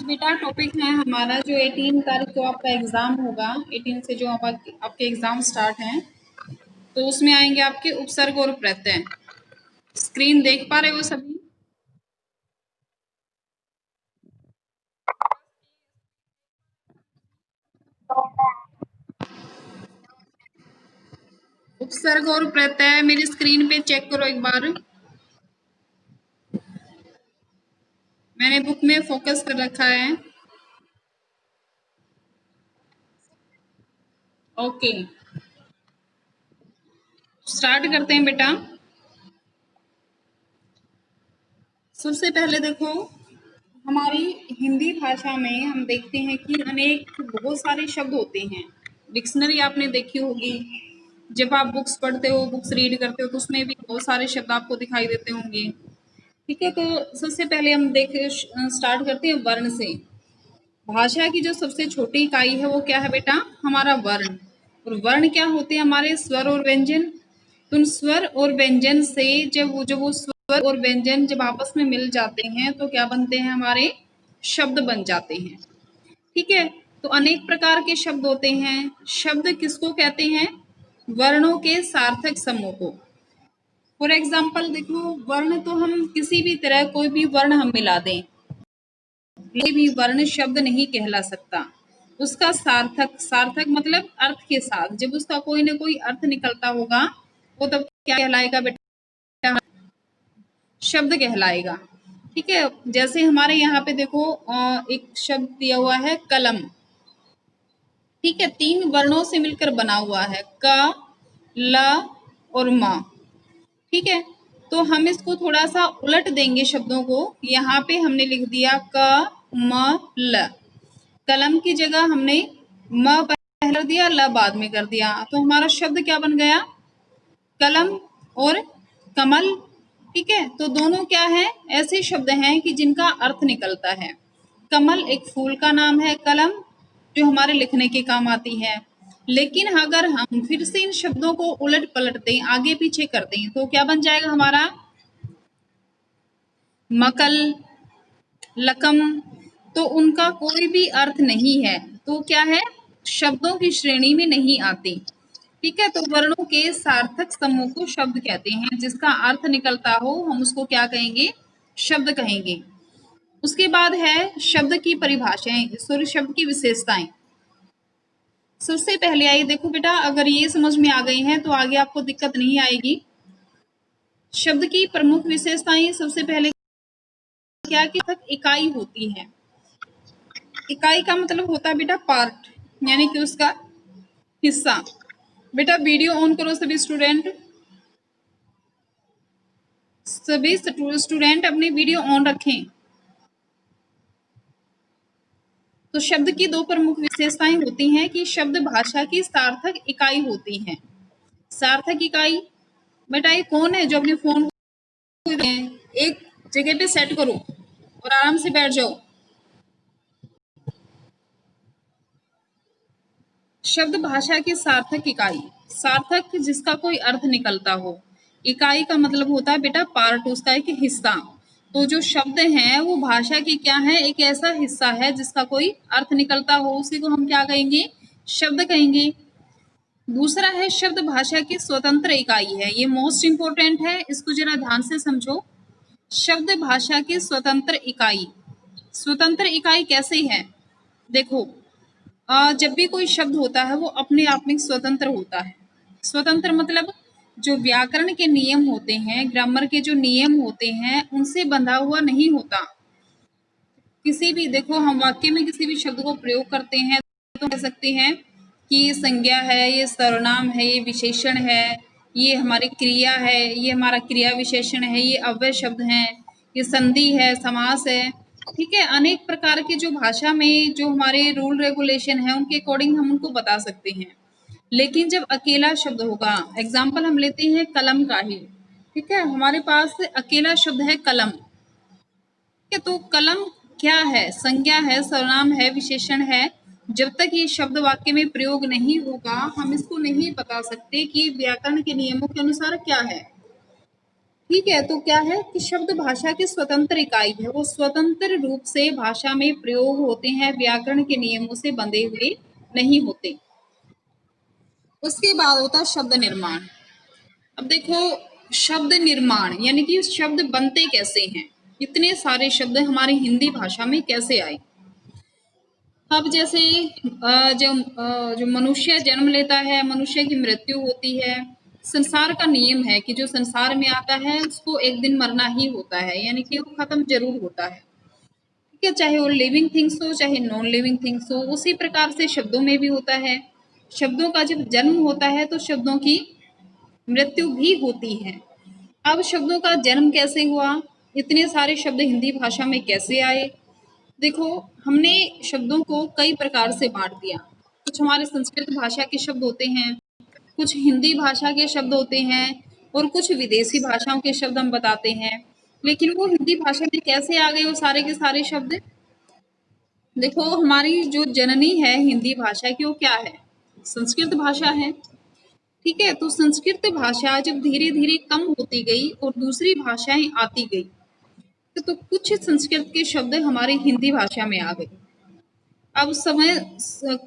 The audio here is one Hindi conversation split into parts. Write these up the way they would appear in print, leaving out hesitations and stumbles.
बेटा टॉपिक है हमारा जो 18 तारीख को आपका एग्जाम होगा। 18 से जो आपके एग्जाम स्टार्ट हैं तो उसमें आएंगे आपके उपसर्ग और प्रत्यय। स्क्रीन देख पा रहे हो सभी? उपसर्ग और प्रत्यय मेरी स्क्रीन पे चेक करो एक बार। मैंने बुक में फोकस कर रखा है। ओके, स्टार्ट करते हैं बेटा। सबसे पहले देखो, हमारी हिंदी भाषा में हम देखते हैं कि अनेक बहुत सारे शब्द होते हैं। डिक्शनरी आपने देखी होगी, जब आप बुक्स पढ़ते हो, बुक्स रीड करते हो तो उसमें भी बहुत सारे शब्द आपको दिखाई देते होंगे। ठीक है, तो सबसे पहले हम स्टार्ट करते हैं वर्ण से। भाषा की जो सबसे छोटी इकाई है वो क्या है बेटा? हमारा वर्ण। और वर्ण क्या होते हैं? हमारे स्वर और व्यंजन। तो उन स्वर और व्यंजन से जब वो स्वर और व्यंजन जब आपस में मिल जाते हैं तो क्या बनते हैं? हमारे शब्द बन जाते हैं। ठीक है, तो अनेक प्रकार के शब्द होते हैं। शब्द किसको कहते हैं? वर्णों के सार्थक समूह को। फॉर एग्जाम्पल देखो, वर्ण तो हम किसी भी तरह कोई भी वर्ण हम मिला दें, कोई भी वर्ण शब्द नहीं कहला सकता। उसका सार्थक, सार्थक मतलब अर्थ के साथ, जब उसका कोई ना कोई अर्थ निकलता होगा वो तब क्या कहलाएगा बेटा? शब्द कहलाएगा। ठीक है, जैसे हमारे यहाँ पे देखो एक शब्द दिया हुआ है कलम। ठीक है, 3 वर्णों से मिलकर बना हुआ है, क, ल और म। ठीक है, तो हम इसको थोड़ा सा उलट देंगे शब्दों को। यहाँ पे हमने लिख दिया क म ल। कलम की जगह हमने म पहले कर दिया, ल बाद में कर दिया, तो हमारा शब्द क्या बन गया? कलम और कमल। ठीक है, तो दोनों क्या है? ऐसे शब्द हैं कि जिनका अर्थ निकलता है। कमल एक फूल का नाम है, कलम जो हमारे लिखने के काम आती है। लेकिन अगर हम फिर से इन शब्दों को उलट पलट दें, आगे पीछे कर दें, तो क्या बन जाएगा हमारा? मकल, लकम। तो उनका कोई भी अर्थ नहीं है, तो क्या है? शब्दों की श्रेणी में नहीं आती। ठीक है, तो वर्णों के सार्थक समूह को शब्द कहते हैं। जिसका अर्थ निकलता हो हम उसको क्या कहेंगे? शब्द कहेंगे। उसके बाद है शब्द की परिभाषाएं, सॉरी शब्द की विशेषताएं। सबसे पहले आई देखो बेटा, अगर ये समझ में आ गई हैं तो आगे आपको दिक्कत नहीं आएगी। शब्द की प्रमुख विशेषताएं, सबसे पहले क्या कि इकाई होती है। इकाई का मतलब होता है बेटा पार्ट, यानी कि उसका हिस्सा। बेटा वीडियो ऑन करो सभी स्टूडेंट। सभी स्टूडेंट अपनी वीडियो ऑन रखें। तो शब्द की 2 प्रमुख विशेषताएं होती हैं कि शब्द भाषा की सार्थक इकाई होती है। सार्थक इकाई बेटा ये कौन है जो अपने फोन को एक जगह पे सेट करो और आराम से बैठ जाओ। शब्द भाषा की सार्थक इकाई, सार्थक जिसका कोई अर्थ निकलता हो। इकाई का मतलब होता है बेटा पार्ट, उसका एक हिस्सा। तो जो शब्द हैं वो भाषा की क्या है? एक ऐसा हिस्सा है जिसका कोई अर्थ निकलता हो, उसी को हम क्या कहेंगे? शब्द कहेंगे। दूसरा है शब्द भाषा की स्वतंत्र इकाई है। ये मोस्ट इंपोर्टेंट है, इसको जरा ध्यान से समझो। शब्द भाषा की स्वतंत्र इकाई। स्वतंत्र इकाई कैसे है? देखो, जब भी कोई शब्द होता है वो अपने आप में स्वतंत्र होता है। स्वतंत्र मतलब जो व्याकरण के नियम होते हैं, ग्रामर के जो नियम होते हैं, उनसे बंधा हुआ नहीं होता। किसी भी, देखो हम वाक्य में किसी भी शब्द को प्रयोग करते हैं तो कह सकते हैं कि ये संज्ञा है, ये सर्वनाम है, ये विशेषण है, ये हमारी क्रिया है, ये हमारा क्रिया विशेषण है, ये अव्यय शब्द हैं, ये संधि है, समास है। ठीक है, अनेक प्रकार के जो भाषा में जो हमारे रूल रेगुलेशन है उनके अकॉर्डिंग हम उनको बता सकते हैं। लेकिन जब अकेला शब्द होगा, एग्जाम्पल हम लेते हैं कलम का ही। ठीक है, हमारे पास अकेला शब्द है कलम। ठीक है, तो कलम क्या है? संज्ञा है, सर्वनाम है, विशेषण है। जब तक ये शब्द वाक्य में प्रयोग नहीं होगा हम इसको नहीं बता सकते कि व्याकरण के नियमों के अनुसार क्या है। ठीक है, तो क्या है कि शब्द भाषा की स्वतंत्र इकाई है, वो स्वतंत्र रूप से भाषा में प्रयोग होते हैं, व्याकरण के नियमों से बंधे हुए नहीं होते। उसके बाद होता है शब्द निर्माण। अब देखो, शब्द निर्माण यानी कि शब्द बनते कैसे हैं, इतने सारे शब्द हमारी हिंदी भाषा में कैसे आए। अब जैसे जो मनुष्य जन्म लेता है, मनुष्य की मृत्यु होती है, संसार का नियम है कि जो संसार में आता है उसको एक दिन मरना ही होता है, यानी कि वो खत्म जरूर होता है। ठीक है, चाहे वो लिविंग थिंग्स हो चाहे नॉन लिविंग थिंग्स हो। उसी प्रकार से शब्दों में भी होता है। शब्दों का जब जन्म होता है तो शब्दों की मृत्यु भी होती है। अब शब्दों का जन्म कैसे हुआ, इतने सारे शब्द हिंदी भाषा में कैसे आए। देखो, हमने शब्दों को कई प्रकार से बांट दिया। कुछ हमारे संस्कृत भाषा के शब्द होते हैं, कुछ हिंदी भाषा के शब्द होते हैं, और कुछ विदेशी भाषाओं के शब्द हम बताते हैं। लेकिन वो हिंदी भाषा में कैसे आ गए वो सारे के सारे शब्द। देखो, हमारी जो जननी है हिंदी भाषा की, वो क्या है, संस्कृत भाषा है। ठीक है, तो संस्कृत भाषा जब धीरे धीरे कम होती गई और दूसरी भाषाएं आती गई, तो कुछ संस्कृत के शब्द हमारी हिंदी भाषा में आ गए। अब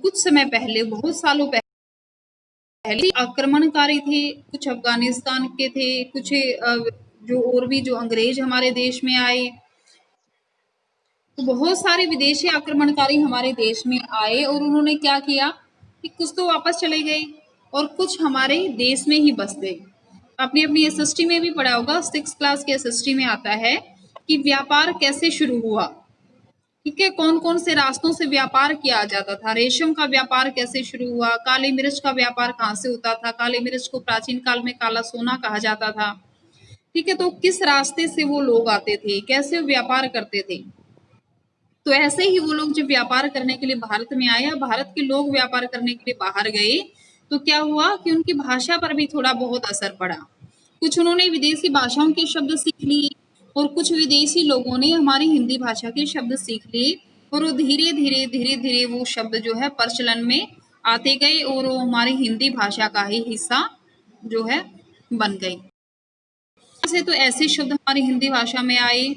कुछ समय पहले, बहुत सालों पहले आक्रमणकारी थे, कुछ अफगानिस्तान के थे, कुछ जो और भी जो अंग्रेज हमारे देश में आए, तो बहुत सारे विदेशी आक्रमणकारी हमारे देश में आए और उन्होंने क्या किया कि कुछ तो वापस चले गए और कुछ हमारे देश में ही बस गए। आपने अपनी एसएसटी में भी पढ़ा होगा, 6 क्लास के एसएसटी में आता है कि व्यापार कैसे शुरू हुआ। ठीक है, कौन कौन से रास्तों से व्यापार किया जाता था, रेशम का व्यापार कैसे शुरू हुआ, काली मिर्च का व्यापार कहाँ से होता था, काली मिर्च को प्राचीन काल में काला सोना कहा जाता था। ठीक है, तो किस रास्ते से वो लोग आते थे, कैसे व्यापार करते थे। तो ऐसे ही वो लोग जब व्यापार करने के लिए भारत में आए, भारत के लोग व्यापार करने के लिए बाहर गए, तो क्या हुआ कि उनकी भाषा पर भी थोड़ा बहुत असर पड़ा। कुछ उन्होंने विदेशी भाषाओं के शब्द सीख लिए और कुछ विदेशी लोगों ने हमारी हिंदी भाषा के शब्द सीख लिए, और वो धीरे धीरे वो शब्द जो है प्रचलन में आते गए और वो हमारी हिंदी भाषा का ही हिस्सा जो है बन गई। से तो ऐसे शब्द हमारी हिंदी भाषा में आए।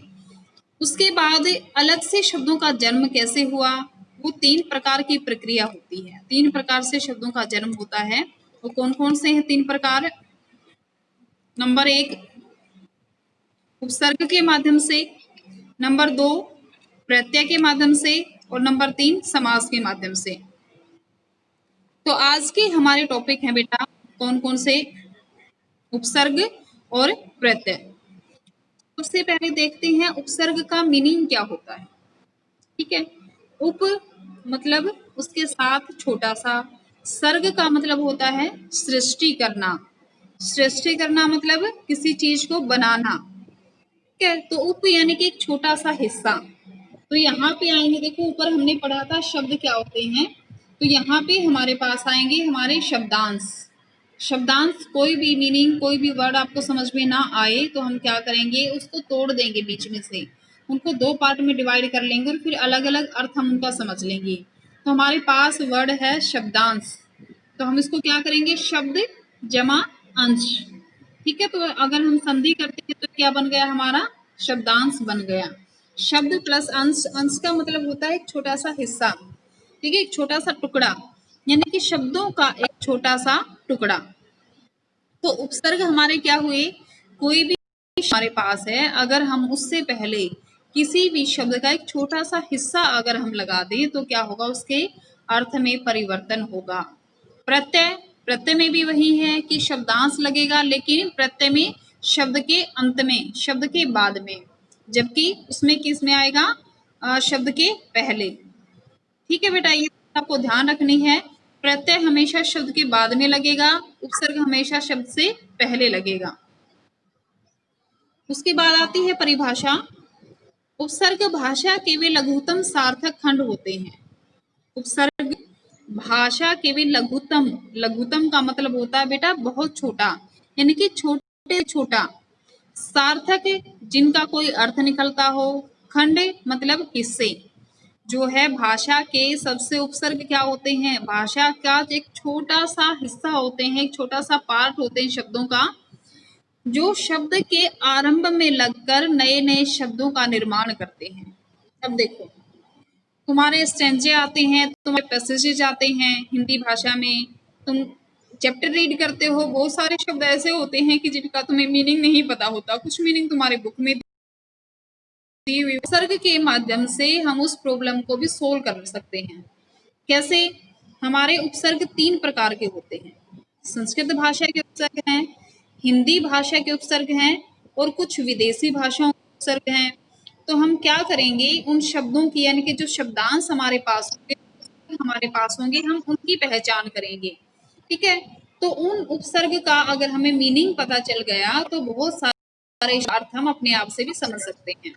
उसके बाद अलग से शब्दों का जन्म कैसे हुआ, वो 3 प्रकार की प्रक्रिया होती है। 3 प्रकार से शब्दों का जन्म होता है। वो कौन कौन से हैं 3 प्रकार। नंबर 1, उपसर्ग के माध्यम से। नंबर 2, प्रत्यय के माध्यम से। और नंबर 3, समास के माध्यम से। तो आज के हमारे टॉपिक हैं बेटा कौन कौन से, उपसर्ग और प्रत्यय। सबसे पहले देखते हैं उपसर्ग का मीनिंग क्या होता है। ठीक है, उप मतलब उसके साथ छोटा सा, सर्ग का मतलब होता है सृष्टि करना। सृष्टि करना मतलब किसी चीज को बनाना। ठीक है, तो उप यानी कि एक छोटा सा हिस्सा। तो यहाँ पे आएंगे, देखो ऊपर हमने पढ़ा था शब्द क्या होते हैं, तो यहाँ पे हमारे पास आएंगे हमारे शब्दांश। शब्दांश कोई भी मीनिंग, कोई भी वर्ड आपको समझ में ना आए तो हम क्या करेंगे, उसको तोड़ देंगे बीच में से, उनको 2 पार्ट में डिवाइड कर लेंगे और फिर अलग अलग अर्थ हम उनका समझ लेंगे। तो हमारे पास वर्ड है शब्दांश, तो हम इसको क्या करेंगे, शब्द जमा अंश। ठीक है, तो अगर हम संधि करते हैं तो क्या बन गया हमारा, शब्दांश बन गया। शब्द प्लस अंश, अंश का मतलब होता है एक छोटा सा हिस्सा। ठीक है, एक छोटा सा टुकड़ा, यानी कि शब्दों का एक छोटा सा टुकड़ा। तो उपसर्ग हमारे क्या हुए, कोई भी हमारे पास है, अगर हम उससे पहले किसी भी शब्द का एक छोटा सा हिस्सा अगर हम लगा दें तो क्या होगा, उसके अर्थ में परिवर्तन होगा। प्रत्यय, प्रत्यय में भी वही है कि शब्दांश लगेगा, लेकिन प्रत्यय में शब्द के अंत में, शब्द के बाद में, जबकि उसमें किस में आएगा, शब्द के पहले। ठीक है बेटा, ये आपको ध्यान रखनी है। प्रत्यय हमेशा शब्द के बाद में लगेगा, उपसर्ग हमेशा शब्द से पहले लगेगा। उसके बाद आती है परिभाषा। उपसर्ग भाषा के वे लघुत्तम सार्थक खंड होते हैं। उपसर्ग भाषा के वे लघुत्तम, लघुत्तम का मतलब होता है बेटा बहुत छोटा, यानी कि छोटे छोटा, सार्थक जिनका कोई अर्थ निकलता हो, खंड मतलब हिस्से। जो है भाषा के सबसे उपसर्ग क्या होते हैं, भाषा का एक छोटा सा हिस्सा होते हैं, एक छोटा सा पार्ट होते हैं शब्दों का, जो शब्द के आरंभ में लगकर नए नए शब्दों का निर्माण करते हैं। अब देखो, तुम्हारे स्टेंजे आते हैं, तुम्हारे पैसेजेस आते हैं हिंदी भाषा में, तुम चैप्टर रीड करते हो, बहुत सारे शब्द ऐसे होते हैं कि जिनका तुम्हें मीनिंग नहीं पता होता, कुछ मीनिंग तुम्हारी बुक में दी हुई। उपसर्ग के माध्यम से हम उस प्रॉब्लम को भी सोल्व कर सकते हैं। कैसे? हमारे उपसर्ग 3 प्रकार के होते हैं। संस्कृत भाषा के उपसर्ग हैं, हिंदी भाषा के उपसर्ग हैं और कुछ विदेशी भाषाओं के उपसर्ग हैं। तो हम क्या करेंगे, उन शब्दों की यानी कि जो शब्दांश हमारे पास होंगे हम उनकी पहचान करेंगे। ठीक है? तो उन उपसर्ग का अगर हमें मीनिंग पता चल गया तो बहुत सारे अर्थ हम अपने आप से भी समझ सकते हैं।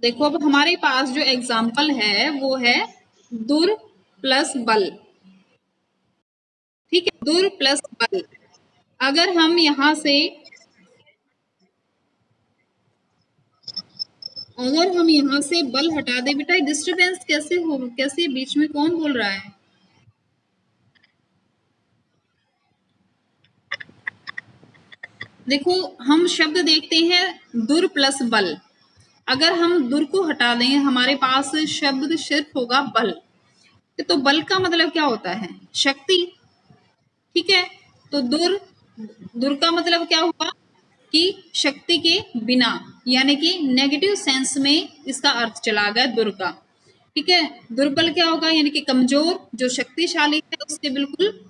देखो, अब हमारे पास जो एग्जाम्पल है वो है दुर प्लस बल। ठीक है, दुर प्लस बल। अगर हम यहाँ से बल हटा दे, बेटा डिस्टरबेंस कैसे हो, कैसे बीच में कौन बोल रहा है? देखो, हम शब्द देखते हैं दुर प्लस बल। अगर हम दुर को हटा दें, हमारे पास शब्द सिर्फ होगा बल। तो बल का मतलब क्या होता है? शक्ति। ठीक है, तो दुर, दुर का मतलब क्या हुआ कि शक्ति के बिना, यानी कि नेगेटिव सेंस में इसका अर्थ चला गया दुर का। ठीक है, दुर्बल क्या होगा, यानी कि कमजोर। जो शक्तिशाली है उसके बिल्कुल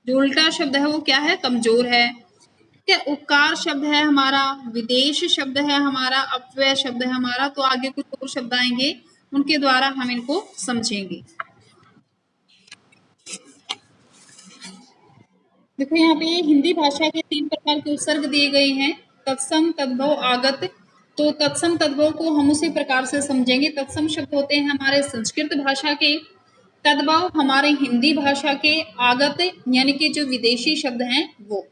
जो उल्टा शब्द है वो क्या है, कमजोर है। ठीक है, उपकार शब्द है हमारा, विदेश शब्द है हमारा, अपव्यय शब्द है हमारा। तो आगे कुछ और शब्द आएंगे, उनके द्वारा हम इनको समझेंगे। देखो, यहाँ पे हिंदी भाषा के 3 प्रकार के उपसर्ग दिए गए हैं, तत्सम, तद्भव, आगत। तो तत्सम तद्भव को हम उसी प्रकार से समझेंगे। तत्सम शब्द होते हैं हमारे संस्कृत भाषा के, तद्भव हमारे हिंदी भाषा के, आगत यानी कि जो विदेशी शब्द हैं वो।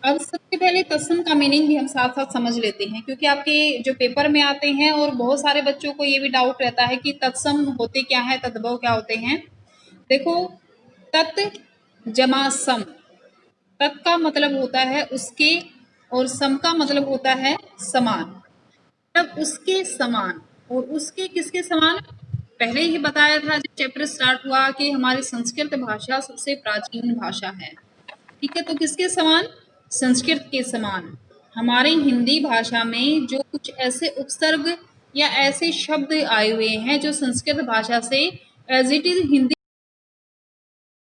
अब सबसे पहले तत्सम का मीनिंग भी हम साथ साथ समझ लेते हैं, क्योंकि आपके जो पेपर में आते हैं और बहुत सारे बच्चों को ये भी डाउट रहता है कि तत्सम होते क्या है, तद्भव क्या होते हैं। देखो, तत् जमा सम। तत् का मतलब होता है उसके और सम का मतलब होता है समान। तब उसके समान और उसके किसके समान? पहले ही बताया था जब चैप्टर स्टार्ट हुआ कि हमारी संस्कृत भाषा सबसे प्राचीन भाषा है। ठीक है, तो किसके समान? संस्कृत के समान। हमारी हिंदी भाषा में जो कुछ ऐसे उपसर्ग या ऐसे शब्द आए हुए हैं जो संस्कृत भाषा से एज इट इज हिंदी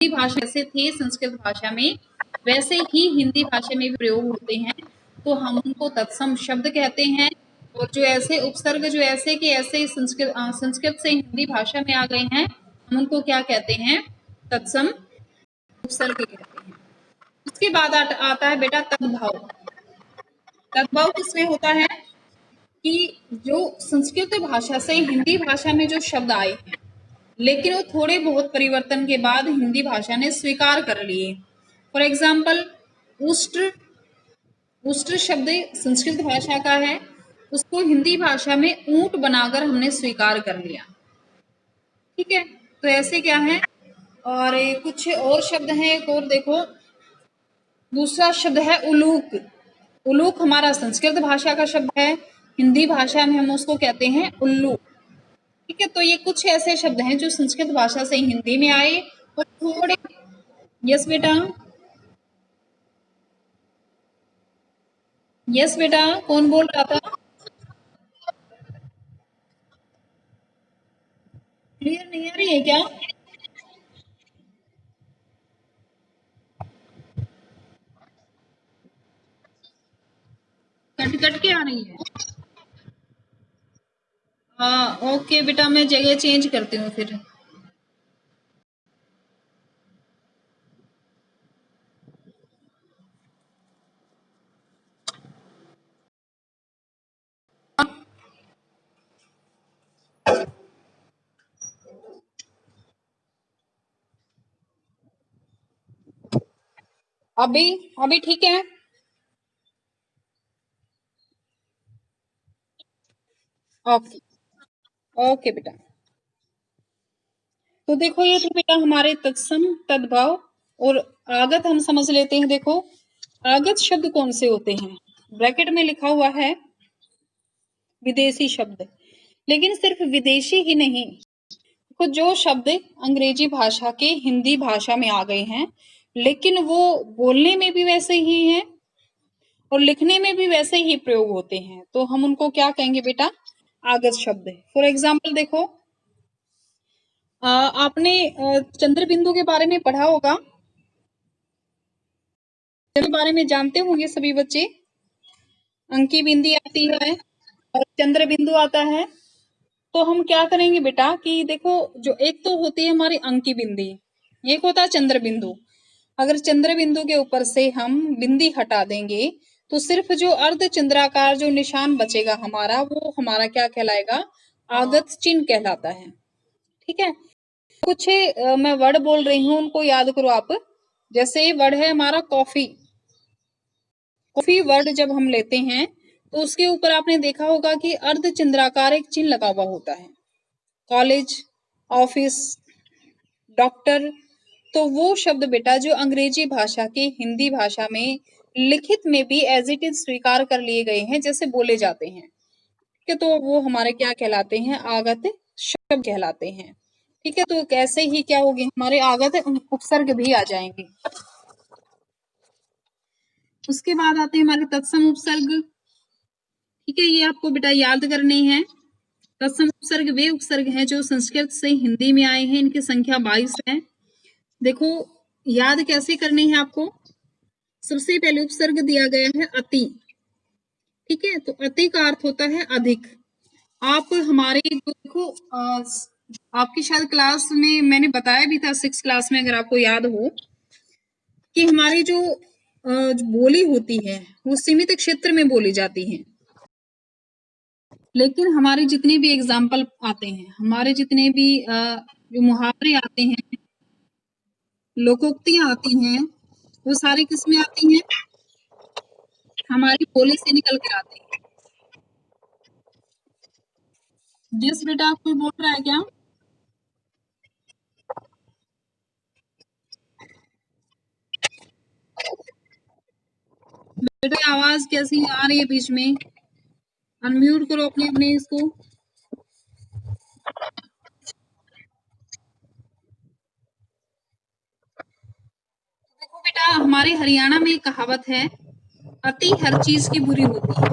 भाषा जैसे थे संस्कृत भाषा में, वैसे ही हिंदी भाषा में भी प्रयोग होते हैं। तो हम उनको तत्सम शब्द कहते हैं। और जो ऐसे उपसर्ग जो ऐसे के ऐसे संस्कृत से हिंदी भाषा में आ गए हैं, हम उनको क्या कहते हैं? तत्सम उपसर्ग कहते हैं। उसके बाद आता है बेटा तद्भव। तद्भव किसमें होता है कि जो संस्कृत भाषा से हिंदी भाषा में जो शब्द आए हैं, लेकिन वो थोड़े बहुत परिवर्तन के बाद हिंदी भाषा ने स्वीकार कर लिए। For example, उष्ट्र। उष्ट्र शब्द संस्कृत भाषा का है, उसको हिंदी भाषा में ऊंट बनाकर हमने स्वीकार कर लिया। ठीक है, तो ऐसे क्या है, और कुछ और शब्द हैं। एक और देखो, दूसरा शब्द है उलूक। उलूक हमारा संस्कृत भाषा का शब्द है, हिंदी भाषा में हम उसको कहते हैं उल्लू। ठीक है, तो ये कुछ ऐसे शब्द हैं जो संस्कृत भाषा से हिंदी में आए और थोड़े। यस बेटा, यस बेटा, कौन बोल रहा था? क्लियर नहीं आ रही है क्या? कट कट के आ रही है। ओके बेटा, मैं जगह चेंज करती हूँ फिर। अभी अभी ठीक है। ओके, ओके बेटा। तो देखो, ये थे बेटा हमारे तत्सम, तद्भव और आगत हम समझ लेते हैं। देखो, आगत शब्द कौन से होते हैं? ब्रैकेट में लिखा हुआ है विदेशी शब्द, लेकिन सिर्फ विदेशी ही नहीं, कुछ जो शब्द अंग्रेजी भाषा के हिंदी भाषा में आ गए हैं, लेकिन वो बोलने में भी वैसे ही हैं और लिखने में भी वैसे ही प्रयोग होते हैं, तो हम उनको क्या कहेंगे बेटा? आगत शब्द। फॉर एग्जाम्पल देखो, आपने चंद्र बिंदु के बारे में पढ़ा होगा, के बारे में जानते होंगे सभी बच्चे। अंकी बिंदी आती है और चंद्र बिंदु आता है। तो हम क्या करेंगे बेटा कि देखो, जो एक तो होती है हमारी अंकी बिंदी, एक होता है चंद्र बिंदु। अगर चंद्र बिंदु के ऊपर से हम बिंदी हटा देंगे तो सिर्फ जो अर्ध चंद्राकार जो निशान बचेगा हमारा, वो हमारा क्या कहलाएगा? आगत चिन्ह कहलाता है। ठीक है, कुछ मैं वर्ड बोल रही हूँ, उनको याद करो आप। जैसे वर्ड है हमारा कॉफी। कॉफी वर्ड जब हम लेते हैं तो उसके ऊपर आपने देखा होगा कि अर्ध चंद्राकार एक चिन्ह लगा हुआ होता है। कॉलेज, ऑफिस, डॉक्टर, तो वो शब्द बेटा जो अंग्रेजी भाषा के हिंदी भाषा में लिखित में भी एज इट इज स्वीकार कर लिए गए हैं, जैसे बोले जाते हैं। ठीक है, तो वो हमारे क्या कहलाते हैं? आगत शब्द कहलाते हैं। ठीक है, तो कैसे ही क्या होगी, हमारे आगत उपसर्ग भी आ जाएंगे। उसके बाद आते हैं हमारे तत्सम उपसर्ग। ठीक है, ये आपको बेटा याद करने हैं। तत्सम उपसर्ग वे उपसर्ग हैं जो संस्कृत से हिंदी में आए हैं, इनकी संख्या 22 है। देखो, याद कैसे करनी है आपको? सबसे पहले उपसर्ग दिया गया है अति। ठीक है, तो अति का अर्थ होता है अधिक। आप हमारे देखो, आपकी शायद क्लास में मैंने बताया भी था, 6 क्लास में, अगर आपको याद हो, कि हमारी जो बोली होती है वो सीमित क्षेत्र में बोली जाती है, लेकिन हमारे जितने भी एग्जाम्पल आते हैं, हमारे जितने भी जो मुहावरे आते हैं, लोकोक्तियां आती हैं, वो सारी किस में आती हैं? हमारी बोली से निकल कर आती हैं। जिस बेटा आप कोई बोल रहा है क्या? बेटा आवाज कैसी आ रही है बीच में? अनम्यूट करो अपने अपने इसको। देखो बेटा, हमारे हरियाणा में एक कहावत है, अति हर चीज की बुरी होती है।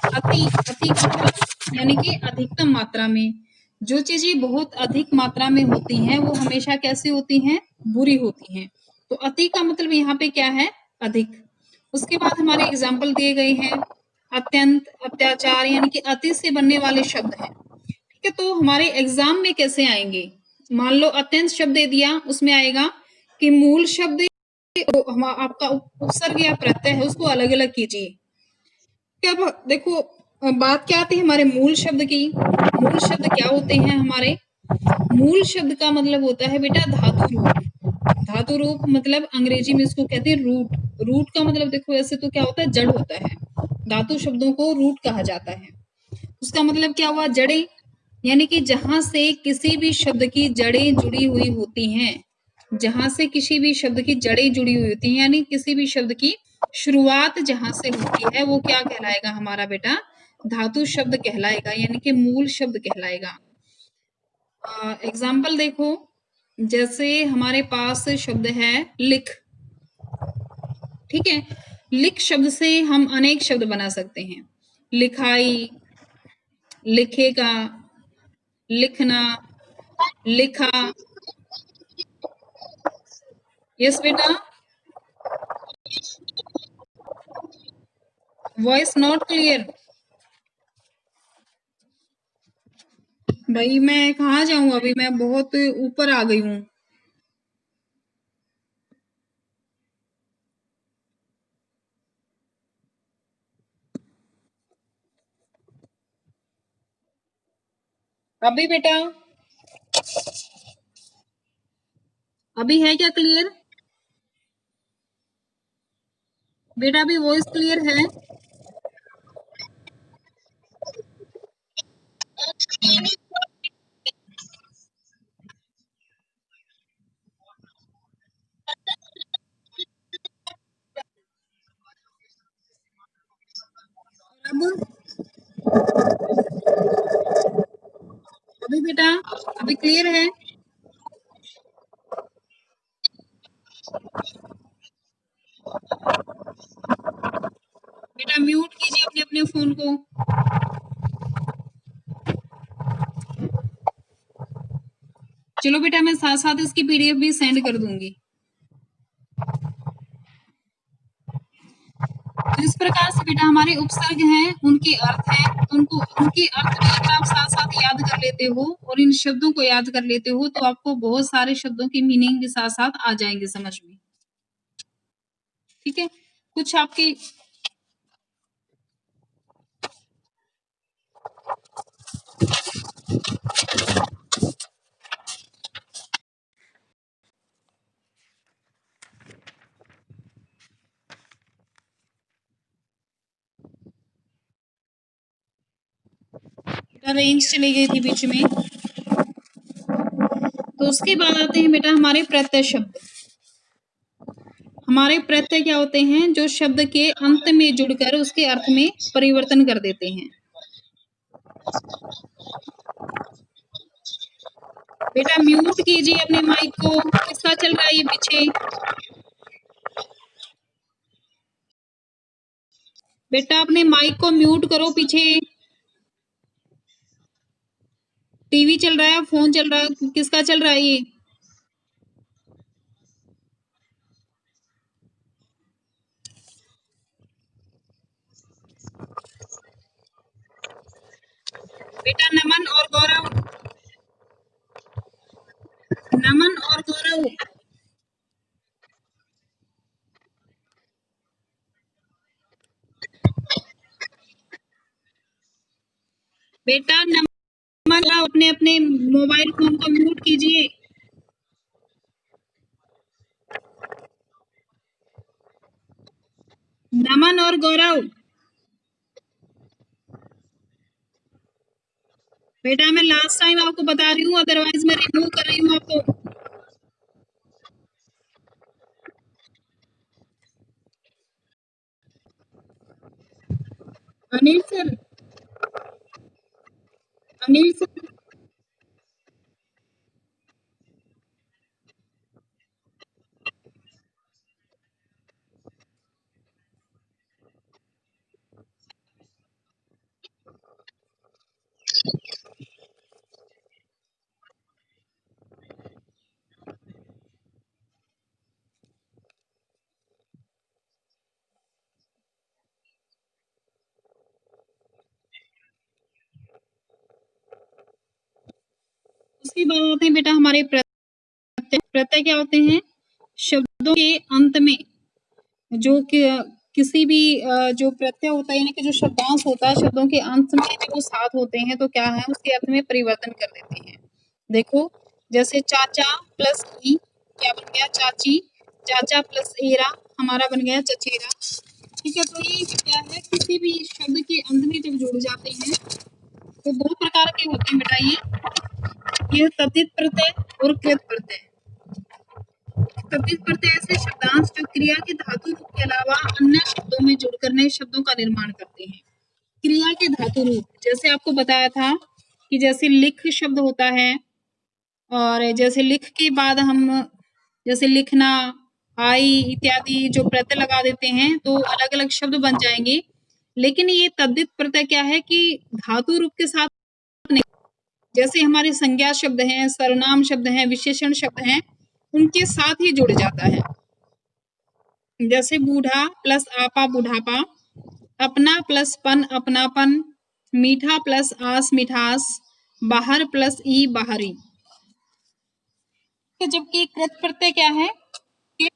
अति, अति का मतलब यानी कि अधिकतम मात्रा में। जो चीजें बहुत अधिक मात्रा में होती हैं वो हमेशा कैसी होती हैं? बुरी होती हैं। तो अति का मतलब यहाँ पे क्या है? अधिक। उसके बाद हमारे एग्जाम्पल दिए गए हैं, अत्यंत, अत्याचार, यानी कि अति से बनने वाले शब्द हैं। ठीक है, तो हमारे एग्जाम में कैसे आएंगे? मान लो अत्यंत शब्द दे दिया, उसमें आएगा कि मूल शब्द आपका उपसर्ग या प्रत्यय है उसको अलग अलग कीजिए। क्या देखो, बात क्या आती है हमारे मूल शब्द की? मूल शब्द क्या होते हैं हमारे? मूल शब्द का मतलब होता है बेटा धातु रूप। धातु रूप मतलब अंग्रेजी में इसको कहते हैं रूट। रूट का मतलब देखो ऐसे तो क्या होता है? जड़ होता है। धातु शब्दों को रूट कहा जाता है। उसका मतलब क्या हुआ? जड़ें, यानी कि जहां से किसी भी शब्द की जड़ें जुड़ी हुई होती हैं, जहां से किसी भी शब्द की जड़ें जुड़ी हुई होती हैं, यानी किसी भी शब्द की शुरुआत जहां से होती है, वो क्या कहलाएगा हमारा बेटा? धातु शब्द कहलाएगा, यानी कि मूल शब्द कहलाएगा। एग्जाम्पल देखो, जैसे हमारे पास शब्द है लिख। ठीक है, लिख शब्द से हम अनेक शब्द बना सकते हैं। लिखाई, लिखेगा, लिखना, लिखा। यस बेटा, वॉइस नॉट क्लियर। भाई मैं कहाँ जाऊं, अभी मैं बहुत ऊपर आ गई हूँ। अभी बेटा, अभी है क्या क्लियर? बेटा अभी वॉइस क्लियर है? बेटा? अभी क्लियर है? बेटा म्यूट कीजिए अपने अपने फोन को। चलो बेटा, मैं साथ साथ इसकी पीडीएफ भी सेंड कर दूंगी। तो इस प्रकार से बेटा हमारे उपसर्ग हैं, उनके अर्थ हैं, उनको उनके अर्थ भी अगर आप साथ साथ याद कर लेते हो और इन शब्दों को याद कर लेते हो तो आपको बहुत सारे शब्दों की मीनिंग भी साथ साथ आ जाएंगे समझ में। ठीक है, कुछ आपके रेंज चली गई थी बीच में। तो उसके बाद आते हैं बेटा हमारे प्रत्यय शब्द। हमारे प्रत्यय क्या होते हैं? जो शब्द के अंत में जुड़कर उसके अर्थ में परिवर्तन कर देते हैं। बेटा म्यूट कीजिए अपने माइक को, किसका चल रहा है ये पीछे? बेटा अपने माइक को म्यूट करो पीछे। टीवी चल रहा है, फोन चल रहा है, किसका चल रहा है ये? बेटा नमन और गौरव, नमन और गौरव। बेटा नमन, अपने अपने मोबाइल फोन को म्यूट कीजिए। नमन और गौरव। बेटा मैं लास्ट टाइम आपको बता रही हूँ, अदरवाइज मैं रिमूव कर रही हूँ आपको। Anil sir, Anil sir. उसके बाद आते हैं बेटा हमारे प्रत्यय। प्रत्यय क्या होते हैं? शब्दों के अंत में जो कि किसी भी जो प्रत्यय होता है यानी कि जो शब्दांश होता है, शब्दों के अंत में जब वो साथ होते हैं तो क्या है, उसके अर्थ में परिवर्तन कर देते हैं। देखो जैसे चाचा प्लस ई क्या बन गया? चाची। चाचा प्लस एरा हमारा बन गया चचेरा। ठीक है, तो ये क्या है, किसी भी शब्द के अंत में जब जुड़ जाते हैं तो दो प्रकार के होते हैं बेटा ये तद्धित प्रत्यय और कृत प्रत्यय। तद्धित प्रत्यय ऐसे शब्दांश जो क्रिया के धातु रूप के अलावा अन्य शब्दों में जुड़कर नए शब्दों का निर्माण करते हैं। क्रिया के धातु रूप, जैसे आपको बताया था कि जैसे लिख शब्द होता है, और जैसे लिख के बाद हम जैसे लिखना, आई इत्यादि जो प्रत्यय लगा देते हैं तो अलग अलग शब्द बन जाएंगे। लेकिन ये तद्धित प्रत्यय क्या है कि धातु रूप के साथ नहीं, जैसे हमारे संज्ञा शब्द हैं, सर्वनाम शब्द हैं, विशेषण शब्द हैं, उनके साथ ही जुड़ जाता है। जैसे बूढ़ा प्लस आपा बुढ़ापा, अपना प्लस पन अपनापन, मीठा प्लस आस मिठास, बाहर प्लस ई बाहरी। तो जबकि कृत प्रत्यय क्या है कि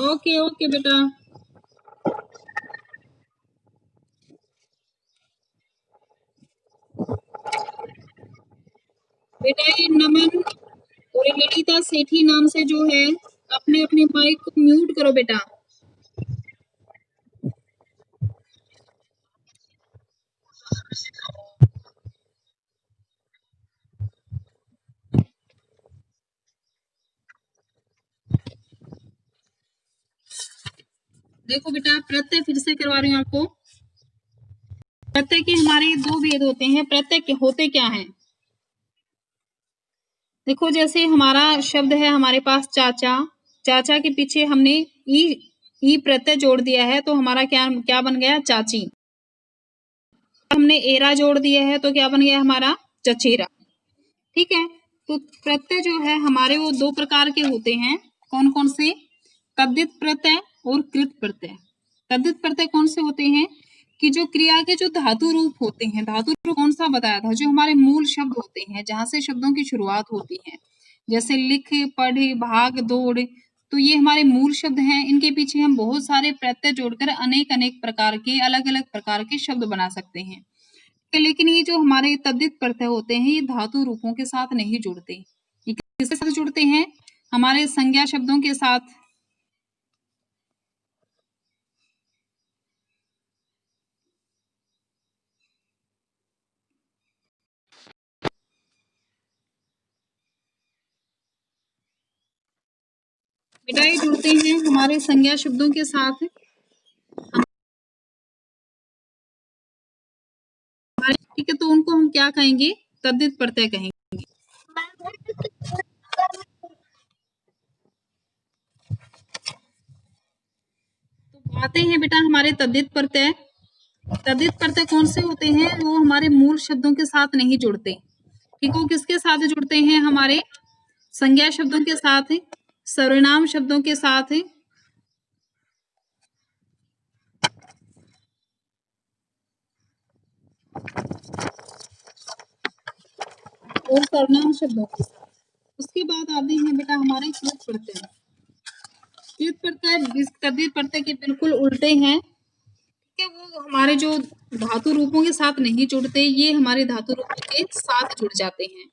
ओके ओके बेटा। बेटा ये नमन और ये ललिता सेठी नाम से जो है, अपने अपने माइक को म्यूट करो बेटा। देखो बेटा, प्रत्यय फिर से करवा रही हूँ आपको। प्रत्यय के हमारे दो भेद होते हैं। प्रत्यय के होते क्या हैं? देखो, जैसे हमारा शब्द है हमारे पास चाचा, चाचा के पीछे हमने ई प्रत्यय जोड़ दिया है तो हमारा क्या क्या बन गया? चाची। हमने एरा जोड़ दिया है तो क्या बन गया हमारा? चचेरा। ठीक है, तो प्रत्यय जो है हमारे वो दो प्रकार के होते हैं। कौन कौन से? तद्धित प्रत्यय और कृत प्रत्यय। तद्धित प्रत्यय कौन से होते हैं? कि जो क्रिया के जो धातु रूप होते हैं। धातु रूप कौन सा बताया था? जो हमारे मूल शब्द होते हैं, जहां से शब्दों की शुरुआत होती है, जैसे लिख, पढ़, भाग, दौड़, तो ये हमारे मूल शब्द हैं। इनके पीछे हम बहुत सारे प्रत्यय जोड़कर अनेक अनेक प्रकार के, अलग अलग प्रकार के शब्द बना सकते हैं। लेकिन ये जो हमारे तद्धित प्रत्यय होते हैं, ये धातु रूपों के साथ नहीं जुड़ते। ये किसके साथ जुड़ते हैं? हमारे संज्ञा शब्दों के साथ। बेटा, ये जुड़ते हैं हमारे संज्ञा शब्दों के साथ। ठीक है, तो उनको हम क्या कहेंगे? तद्धित प्रत्यय कहेंगे। तो आते हैं बेटा हमारे तद्धित प्रत्यय। तद्धित प्रत्यय कौन से होते हैं? वो हमारे मूल शब्दों के साथ नहीं जुड़ते। ठीक, वो किसके साथ जुड़ते हैं? हमारे संज्ञा शब्दों के साथ, सर्वनाम शब्दों के साथ और सर्वनाम शब्दों के साथ। उसके बाद आते हैं बेटा हमारे कृत प्रत्यय। कृत प्रत्यय तद्धित प्रत्यय के बिल्कुल उल्टे हैं। कि वो हमारे जो धातु रूपों के साथ नहीं जुड़ते, ये हमारे धातु रूपों के साथ जुड़ जाते हैं।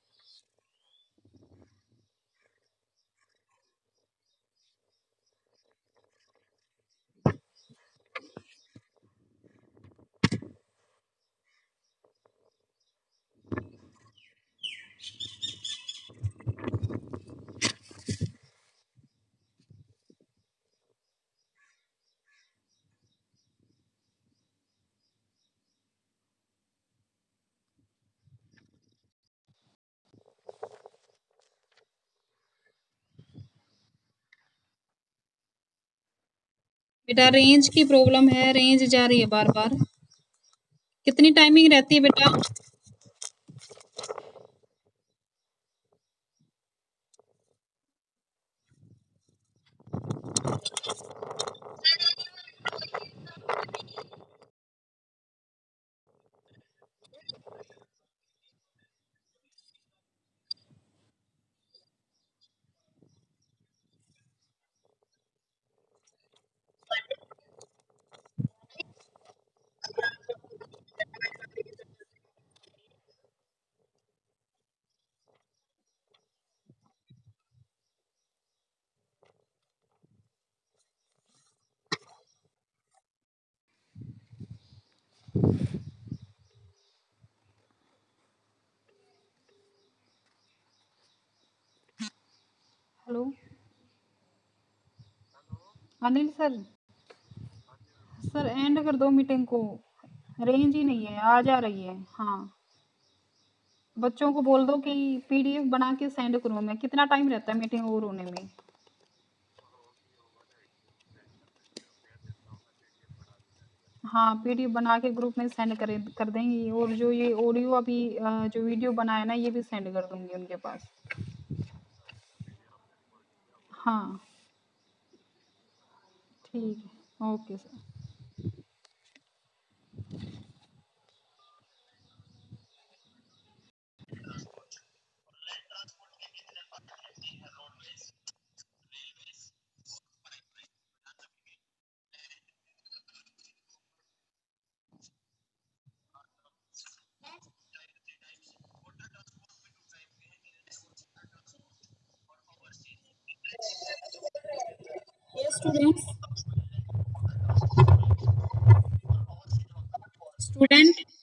बेटा, रेंज की प्रॉब्लम है, रेंज जा रही है बार बार। कितनी टाइमिंग रहती है बेटा? Hello Anil sir. Sir and कर दो मीटिंग को, रेंज ही नहीं है, आ जा रही है। हाँ, बच्चों को बोल दो कि पीडीएफ बना के सेंड करूँ मैं। कितना टाइम रहता है मीटिंग ओवर होने में? हाँ, पीडीएफ बना के ग्रुप में सेंड कर देंगी। और जो ये ऑडियो अभी जो वीडियो बनाया ना, ये भी सेंड कर दूंगी उनके पास। हाँ, ठीक है, ओके सर। ये स्टूडेंट